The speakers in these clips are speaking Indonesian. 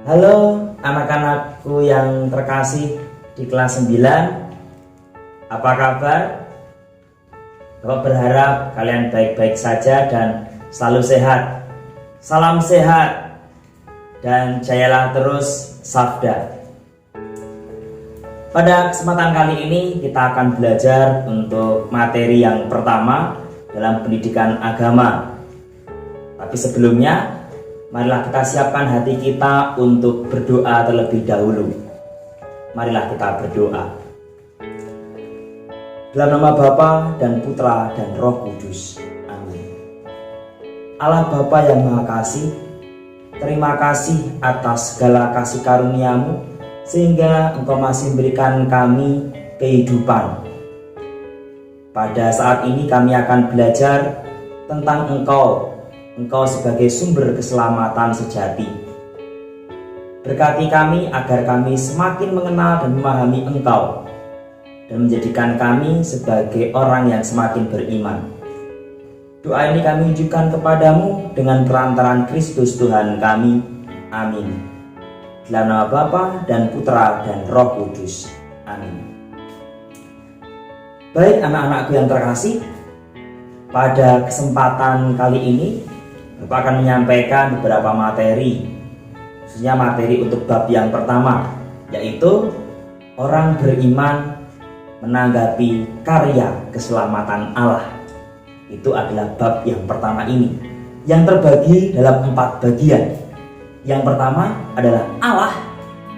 Halo anak-anakku yang terkasih di kelas 9. Apa kabar? Bapak berharap kalian baik-baik saja dan selalu sehat. Salam sehat dan jayalah terus sabda. Pada kesempatan kali ini kita akan belajar untuk materi yang pertama dalam pendidikan agama. Tapi sebelumnya, marilah kita siapkan hati kita untuk berdoa terlebih dahulu. Marilah kita berdoa. Dalam nama Bapa dan Putra dan Roh Kudus. Amin. Allah Bapa yang Maha Kasih, terima kasih atas segala kasih karunia-Mu sehingga Engkau masih memberikan kami kehidupan. Pada saat ini kami akan belajar tentang Engkau sebagai sumber keselamatan sejati. Berkati kami agar kami semakin mengenal dan memahami Engkau dan menjadikan kami sebagai orang yang semakin beriman. Doa ini kami ujukan kepadamu dengan perantaraan Kristus Tuhan kami. Amin. Dalam nama Bapa dan Putra dan Roh Kudus. Amin. Baik anak-anakku yang terkasih, pada kesempatan kali ini Bapak akan menyampaikan beberapa materi, khususnya materi untuk bab yang pertama, yaitu orang beriman menanggapi karya keselamatan Allah. Itu adalah bab yang pertama ini, yang terbagi dalam 4 bagian. Yang pertama adalah Allah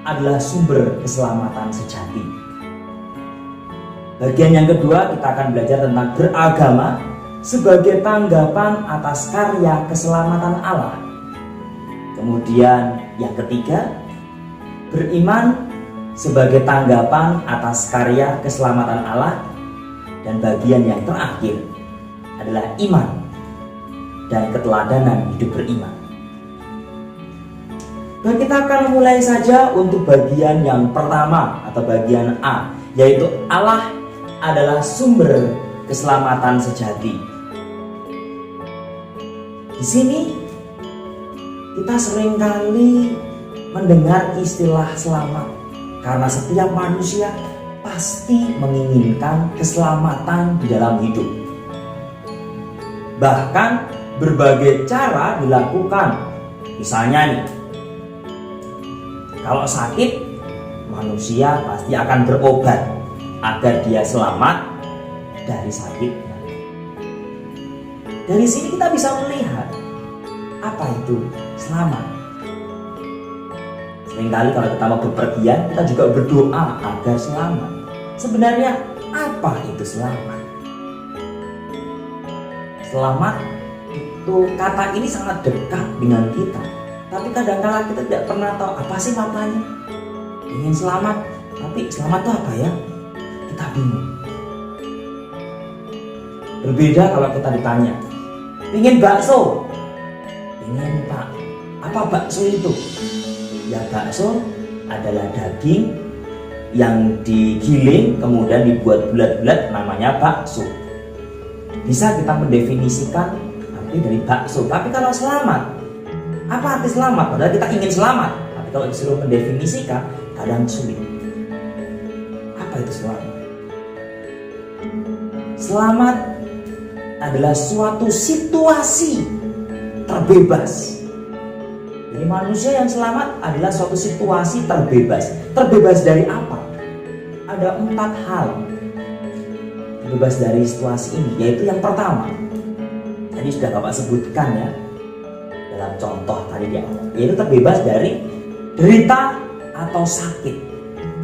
adalah sumber keselamatan sejati. Bagian yang kedua kita akan belajar tentang beragama sebagai tanggapan atas karya keselamatan Allah. Kemudian yang ketiga, beriman sebagai tanggapan atas karya keselamatan Allah. Dan bagian yang terakhir adalah iman dan keteladanan hidup beriman. Baik, kita akan mulai saja untuk bagian yang pertama atau bagian A, yaitu Allah adalah sumber keselamatan sejati. Di sini kita seringkali mendengar istilah selamat, karena setiap manusia pasti menginginkan keselamatan di dalam hidup. Bahkan berbagai cara dilakukan. Misalnya nih, kalau sakit, manusia pasti akan berobat agar dia selamat dari sakitnya. Dari sini kita bisa melihat apa itu selamat. Seringkali kalau kita mau bepergian, kita juga berdoa agar selamat. Sebenarnya apa itu selamat? Selamat itu, kata ini sangat dekat dengan kita. Tapi kadang-kala kita tidak pernah tahu apa sih maknanya. Ingin selamat, tapi selamat itu apa ya? Kita bingung. Berbeda kalau kita ditanya, ingin bakso? Ingin Pak. Apa bakso itu? Ya, bakso adalah daging yang digiling kemudian dibuat bulat-bulat, namanya bakso. Bisa kita mendefinisikan arti dari bakso. Tapi kalau selamat, apa arti selamat? Padahal kita ingin selamat, tapi kalau disuruh mendefinisikan kadang sulit. Apa itu selamat? Selamat adalah suatu situasi terbebas. Jadi manusia yang selamat adalah suatu situasi terbebas. Terbebas dari apa? Ada 4 hal terbebas dari situasi ini, yaitu yang pertama, tadi sudah Bapak sebutkan ya dalam contoh tadi di awal, yaitu terbebas dari derita atau sakit.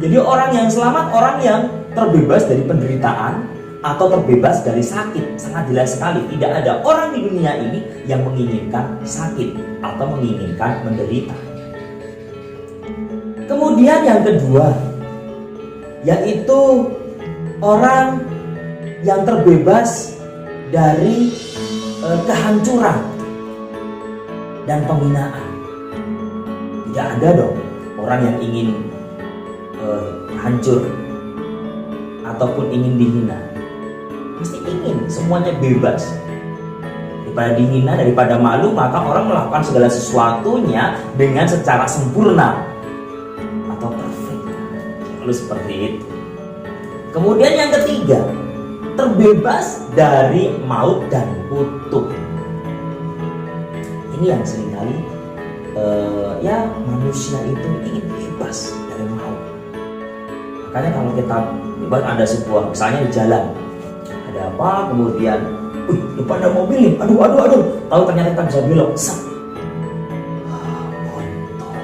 Jadi orang yang selamat, orang yang terbebas dari penderitaan atau terbebas dari sakit. Sangat jelas sekali, tidak ada orang di dunia ini yang menginginkan sakit atau menginginkan menderita. Kemudian yang kedua, yaitu orang yang terbebas dari kehancuran dan penghinaan. Tidak ada dong orang yang ingin hancur ataupun ingin dihina. Pasti ingin semuanya bebas. daripada dihina, daripada malu, maka orang melakukan segala sesuatunya dengan secara sempurna atau perfect. Lalu seperti itu. Kemudian yang ketiga, terbebas dari maut dan kutuk. Ini yang seringkali manusia itu ingin bebas dari maut. Makanya kalau kita ada sebuah, misalnya di jalan ada apa, kemudian depan ada mobil nih, aduh, tahu ternyata kita bisa belok, untung,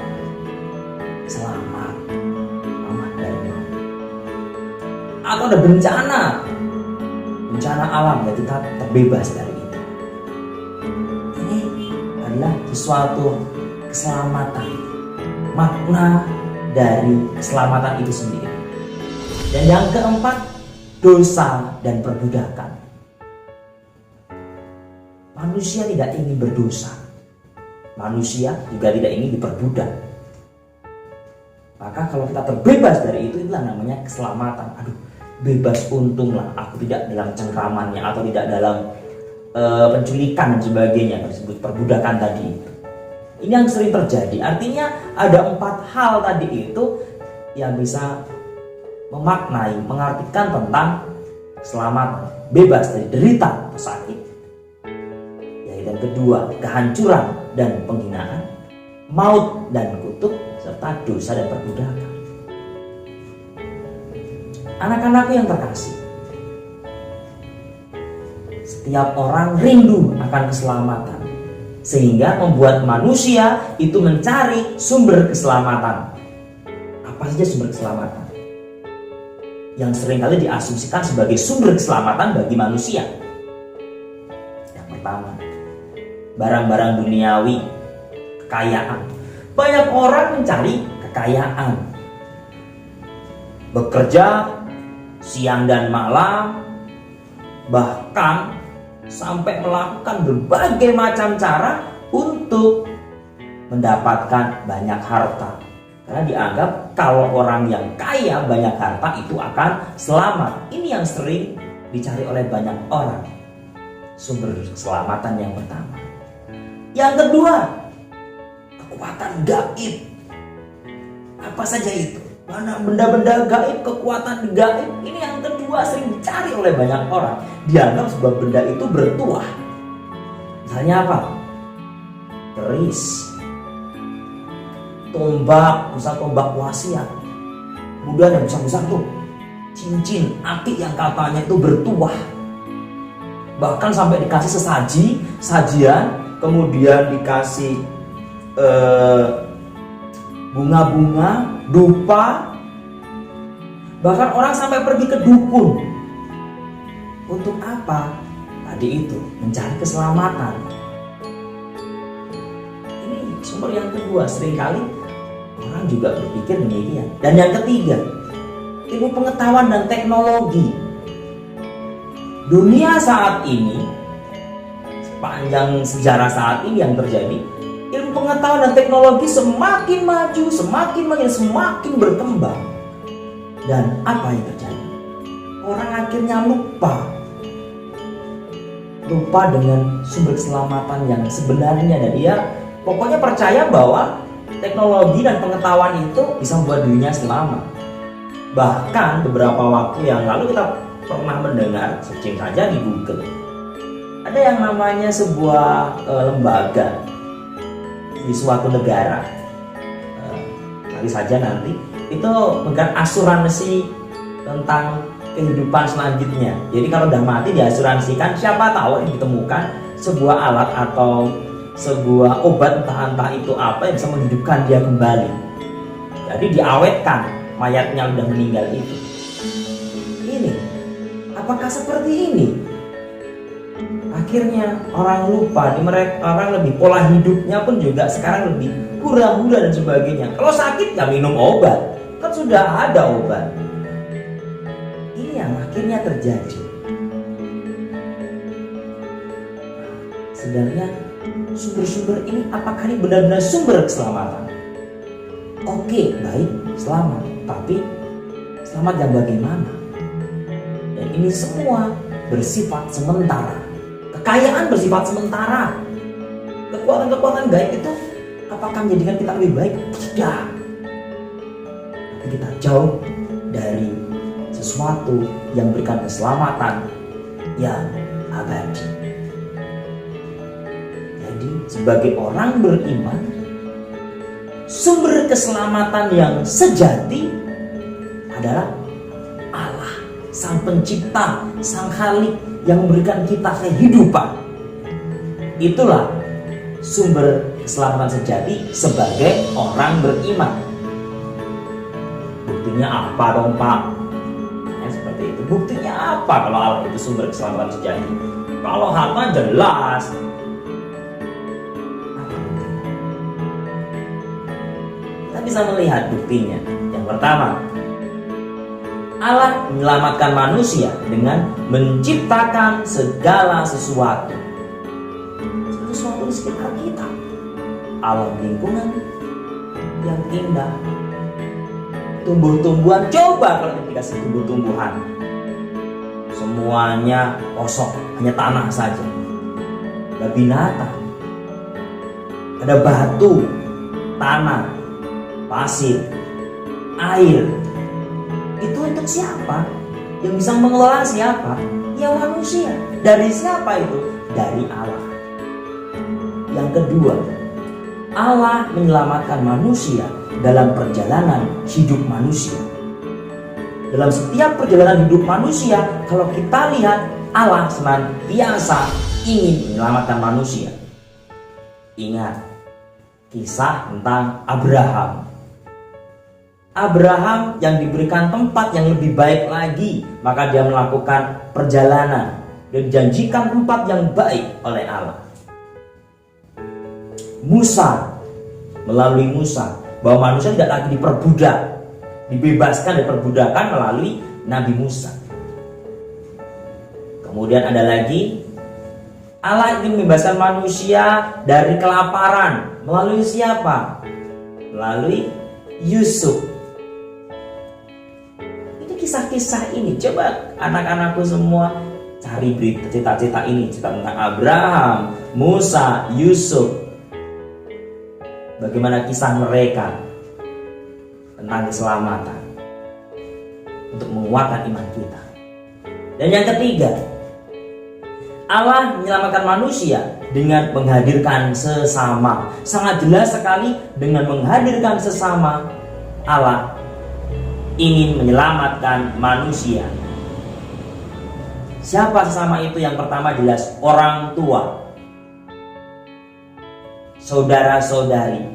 selamat, aman dari maut. Atau ada bencana alam, ya kita terbebas dari itu. Ini adalah suatu keselamatan, makna dari keselamatan itu sendiri. Dan yang keempat, dosa dan perbudakan. Manusia tidak ingin berdosa, manusia juga tidak ingin diperbudak. Maka kalau kita terbebas dari itu, itulah namanya keselamatan. Aduh, bebas, untunglah aku tidak dalam cengkramannya atau tidak dalam penculikan dan sebagainya, disebut perbudakan tadi itu. Ini yang sering terjadi. Artinya ada 4 hal tadi itu yang bisa memaknai, mengartikan tentang keselamatan, bebas dari derita atau sakit. Yaitu yang kedua, kehancuran dan penghinaan, maut dan kutuk, serta dosa dan perbudakan. Anak-anakku yang terkasih, setiap orang rindu akan keselamatan, sehingga membuat manusia itu mencari sumber keselamatan. Apa saja sumber keselamatan yang seringkali diasumsikan sebagai sumber keselamatan bagi manusia? Yang pertama, barang-barang duniawi, kekayaan. Banyak orang mencari kekayaan, bekerja siang dan malam, bahkan sampai melakukan berbagai macam cara untuk mendapatkan banyak harta. Karena dianggap kalau orang yang kaya banyak harta itu akan selamat. Ini yang sering dicari oleh banyak orang, sumber keselamatan yang pertama. Yang kedua, kekuatan gaib. Apa saja itu? Mana benda-benda gaib, kekuatan gaib. Ini yang kedua sering dicari oleh banyak orang. Dianggap sebuah benda itu bertuah. Misalnya apa? Keris, tombak, misal tombak wasiat. Kemudian yang besar-besar tuh cincin, api yang katanya itu bertuah. Bahkan sampai dikasih sajian, kemudian dikasih bunga-bunga, dupa. Bahkan orang sampai pergi ke dukun. Untuk apa? Tadi itu, mencari keselamatan. Ini sumber yang kedua, seringkali orang juga berpikir demikian. Dan yang ketiga, ilmu pengetahuan dan teknologi. Dunia saat ini, sepanjang sejarah saat ini yang terjadi, ilmu pengetahuan dan teknologi semakin maju, semakin berkembang. Dan apa yang terjadi? Orang akhirnya lupa dengan sumber keselamatan yang sebenarnya. Dan dia pokoknya percaya bahwa teknologi dan pengetahuan itu bisa membuat dirinya selamat. Bahkan beberapa waktu yang lalu kita pernah mendengar, searching saja di Google, ada yang namanya sebuah lembaga di suatu negara, cari saja nanti, itu menggunakan asuransi tentang kehidupan selanjutnya. Jadi kalau udah mati diasuransikan, siapa tahu yang ditemukan sebuah alat atau sebuah obat, entah itu apa, yang bisa menghidupkan dia kembali. Jadi diawetkan mayatnya udah meninggal itu. Ini, apakah seperti ini? Akhirnya orang lupa, orang lebih pola hidupnya pun juga sekarang lebih hura-hura dan sebagainya. Kalau sakit ya minum obat, kan sudah ada obat. Ini yang akhirnya terjadi. Sebenarnya sumber-sumber ini apakah ini benar-benar sumber keselamatan? Oke, baik, selamat. Tapi selamat yang bagaimana? Dan ini semua bersifat sementara. Kekayaan bersifat sementara. Kekuatan-kekuatan gaib itu apakah menjadikan kita lebih baik? Tidak. Tapi kita jauh dari sesuatu yang memberikan keselamatan yang abadi. Jadi sebagai orang beriman, sumber keselamatan yang sejati adalah Allah, Sang Pencipta, Sang Khalik yang memberikan kita kehidupan. Itulah sumber keselamatan sejati sebagai orang beriman. Buktinya apa dong Pak? Ya, seperti itu. Buktinya apa kalau Allah itu sumber keselamatan sejati? Kalau harta jelas. Kita bisa melihat buktinya. Yang pertama, Allah menyelamatkan manusia dengan menciptakan segala sesuatu. Sesuatu di sekitar kita. Alam lingkungan yang indah. Tumbuh-tumbuhan, coba kalau dikasih tumbuh-tumbuhan. Semuanya kosong, hanya tanah saja. Ada binatang. Ada batu, tanah, pasir, air. Itu untuk siapa? Yang bisa mengelola siapa? Ya manusia. Dari siapa itu? Dari Allah. Yang kedua, Allah menyelamatkan manusia dalam perjalanan hidup manusia. Dalam setiap perjalanan hidup manusia, kalau kita lihat, Allah senantiasa ingin menyelamatkan manusia. Ingat kisah tentang Abraham. Abraham yang diberikan tempat yang lebih baik lagi, maka dia melakukan perjalanan dan dijanjikan tempat yang baik oleh Allah. Musa, melalui Musa, bahwa manusia tidak lagi diperbudak, dibebaskan dari perbudakan melalui Nabi Musa. Kemudian ada lagi, Allah ingin membebaskan manusia dari kelaparan melalui siapa? Melalui Yusuf. Ini kisah-kisah ini, coba anak-anakku semua cari berita cerita-cerita ini, cerita tentang Abraham, Musa, Yusuf. Bagaimana kisah mereka tentang keselamatan untuk menguatkan iman kita. Dan yang ketiga, Allah menyelamatkan manusia dengan menghadirkan sesama. Sangat jelas sekali dengan menghadirkan sesama, Allah ingin menyelamatkan manusia. Siapa sesama itu? Yang pertama jelas orang tua, saudara-saudari,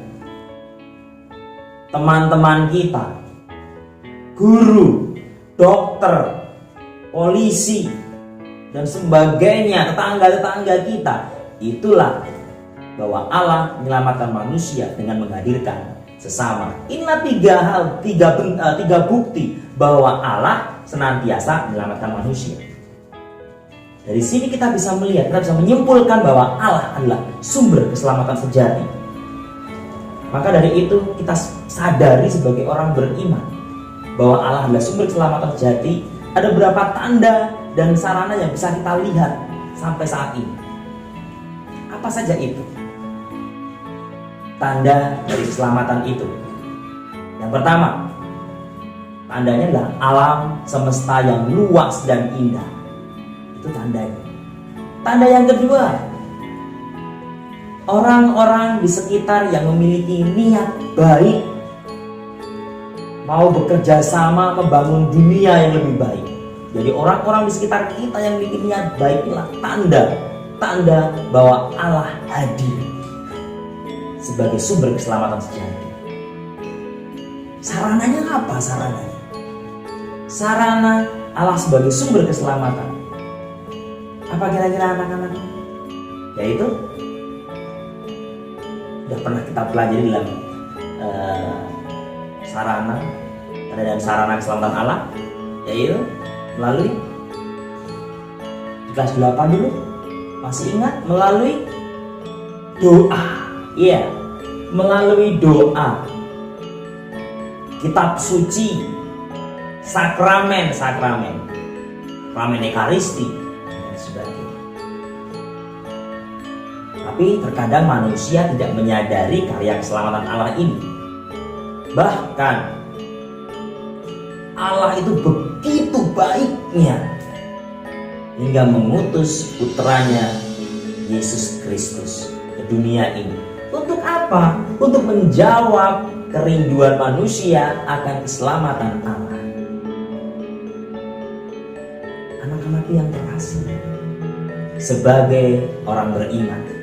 teman-teman kita, guru, dokter, polisi, dan sebagainya, tetangga-tetangga kita. Itulah bahwa Allah menyelamatkan manusia dengan menghadirkan sesama. Inilah tiga bukti bahwa Allah senantiasa menyelamatkan manusia. Dari sini kita bisa melihat, kita bisa menyimpulkan bahwa Allah adalah sumber keselamatan sejati. Maka dari itu kita sadari sebagai orang beriman bahwa Allah adalah sumber keselamatan sejati. Ada beberapa tanda dan sarana yang bisa kita lihat sampai saat ini. Apa saja itu? Tanda dari keselamatan itu. Yang pertama, tandanya adalah alam semesta yang luas dan indah. Itu tandanya. Tanda yang kedua, orang-orang di sekitar yang memiliki niat baik, mau bekerja sama membangun dunia yang lebih baik. Jadi orang-orang di sekitar kita yang memiliki niat baik, inilah tanda bahwa Allah hadir sebagai sumber keselamatan sejati. Sarananya apa? Sarana Allah sebagai sumber keselamatan. Apa kira-kira anak-anak? Yaitu sudah pernah kita pelajari dalam sarana keselamatan Allah, yaitu melalui di kelas 8 dulu, masih ingat? Melalui doa. Iya, melalui doa, kitab suci, sakramen Ekaristi, dan sebagainya. Tetapi terkadang manusia tidak menyadari karya keselamatan Allah ini. Bahkan Allah itu begitu baiknya hingga mengutus putranya Yesus Kristus ke dunia ini. Untuk apa? Untuk menjawab kerinduan manusia akan keselamatan Allah. Anak-anakku yang terkasih, sebagai orang beriman,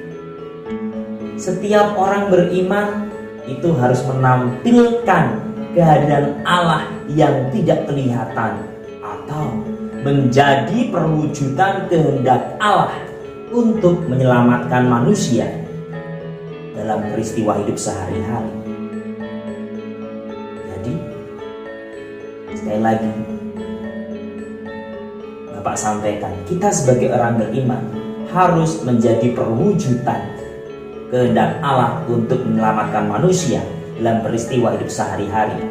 setiap orang beriman itu harus menampilkan kehadiran Allah yang tidak kelihatan atau menjadi perwujudan kehendak Allah untuk menyelamatkan manusia dalam peristiwa hidup sehari-hari. Jadi, sekali lagi Bapak sampaikan, kita sebagai orang beriman harus menjadi perwujudan kehendak Allah untuk menyelamatkan manusia dalam peristiwa hidup sehari-hari.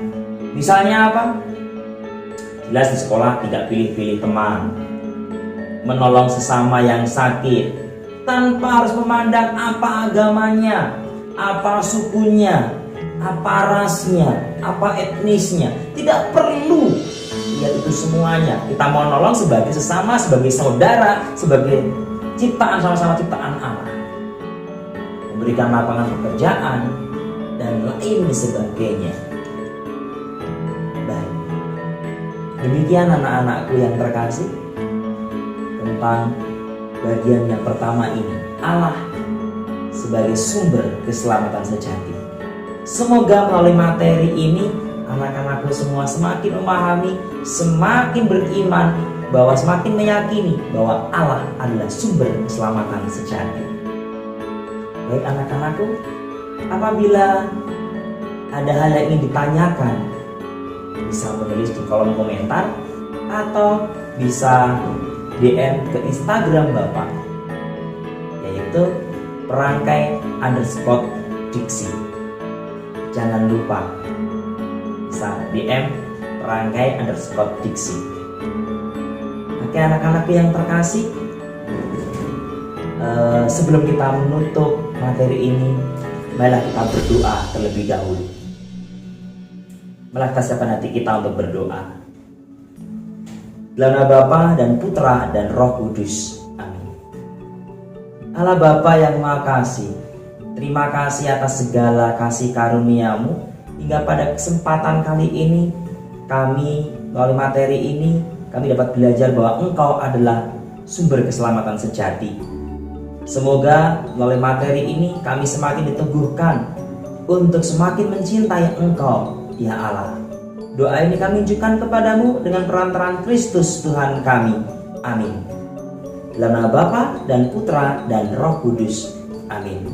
Misalnya apa? Jelas di sekolah tidak pilih-pilih teman, menolong sesama yang sakit tanpa harus memandang apa agamanya, apa sukunya, apa rasnya, apa etnisnya. Tidak perlu lihat itu semuanya. Kita mau nolong sebagai sesama, sebagai saudara, sebagai ciptaan, sama-sama ciptaan Allah. Memberikan lapangan pekerjaan dan lain sebagainya. Baik, demikian anak-anakku yang terkasih tentang bagian yang pertama ini, Allah sebagai sumber keselamatan sejati. Semoga melalui materi ini anak-anakku semua semakin memahami, semakin beriman, bahwa semakin meyakini bahwa Allah adalah sumber keselamatan sejati. Baik anak-anakku, apabila ada hal yang ingin ditanyakan, bisa menulis di kolom komentar atau bisa DM ke Instagram Bapak, yaitu perangkai_diksi. Jangan lupa bisa DM perangkai_diksi. Oke anak-anak yang terkasih, sebelum kita menutup materi ini, marilah kita berdoa terlebih dahulu. Marilah kita siapkan hati kita untuk berdoa. Dalam nama Bapa dan Putra dan Roh Kudus. Amin. Allah Bapa yang Maha Kasih, terima kasih atas segala kasih karunia-Mu hingga pada kesempatan kali ini kami melalui materi ini kami dapat belajar bahwa Engkau adalah sumber keselamatan sejati. Semoga melalui materi ini kami semakin diteguhkan untuk semakin mencintai Engkau, ya Allah. Doa ini kami tunjukkan kepadamu dengan perantaraan Kristus Tuhan kami. Amin. Dalam nama Bapa dan Putra dan Roh Kudus. Amin.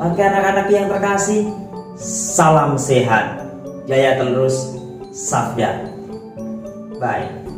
Oke anak-anak yang terkasih, salam sehat, jaya terus, sabda. Bye.